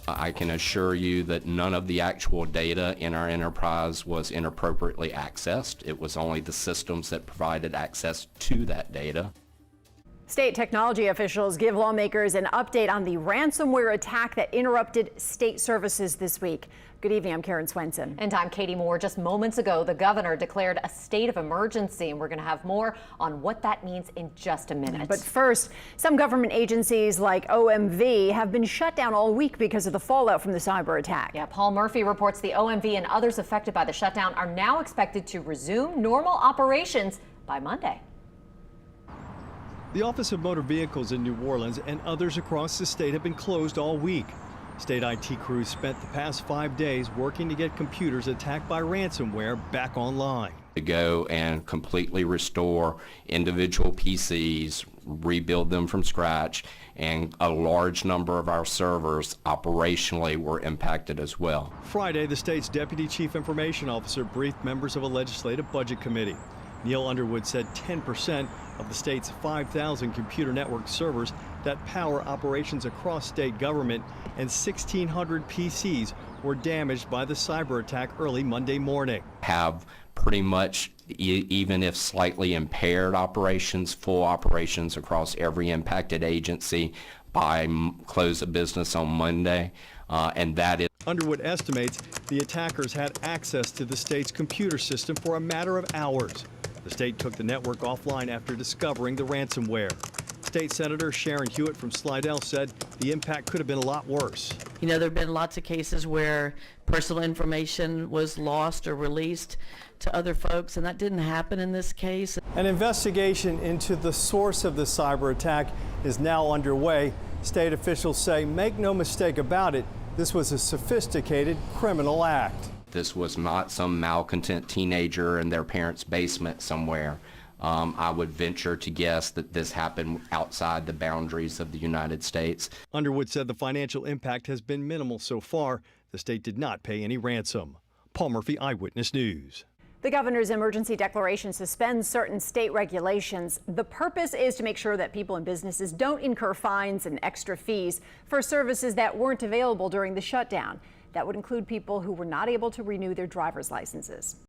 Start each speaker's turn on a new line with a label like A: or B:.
A: I can assure you that none of the actual data in our enterprise was inappropriately accessed. It was only the systems that provided access to that data.
B: State technology officials give lawmakers an update on the ransomware attack that interrupted state services this week. Good evening, I'm Karen Swenson.
C: And I'm Katie Moore. Just moments ago, the governor declared a state of emergency, and we're going to have more on what that means in just a minute.
B: But first, some government agencies like OMV have been shut down all week because of the fallout from the cyber attack.
C: Yeah, Paul Murphy reports the OMV and others affected by the shutdown are now expected to resume normal operations by Monday.
D: The Office of Motor Vehicles in New Orleans and others across the state have been closed all week. State IT crews spent the past 5 days working to get computers attacked by ransomware back online.
A: To go and completely restore individual PCs, rebuild them from scratch, and a large number of our servers operationally were impacted as well.
D: Friday, the state's Deputy Chief Information Officer briefed members of a legislative budget committee. Neil Underwood said 10% of the state's 5,000 computer network servers that power operations across state government and 1,600 PCs were damaged by the cyber attack early Monday morning.
A: Have pretty much, even if slightly impaired operations, full operations across every impacted agency by close of business on Monday, and that is.
D: Underwood estimates the attackers had access to the state's computer system for a matter of hours. The state took the network offline after discovering the ransomware. State Senator Sharon Hewitt from Slidell said the impact could have been a lot worse.
E: You know, there have been lots of cases where personal information was lost or released to other folks, and that didn't happen in this case.
D: An investigation into the source of the cyber attack is now underway. State officials say, make no mistake about it, this was a sophisticated criminal act.
A: This was not some malcontent teenager in their parents' basement somewhere. I would venture to guess that this happened outside the boundaries of the United States.
D: Underwood said the financial impact has been minimal so far. The state did not pay any ransom. Paul Murphy, Eyewitness News.
B: The governor's emergency declaration suspends certain state regulations. The purpose is to make sure that people and businesses don't incur fines and extra fees for services that weren't available during the shutdown. That would include people who were not able to renew their driver's licenses.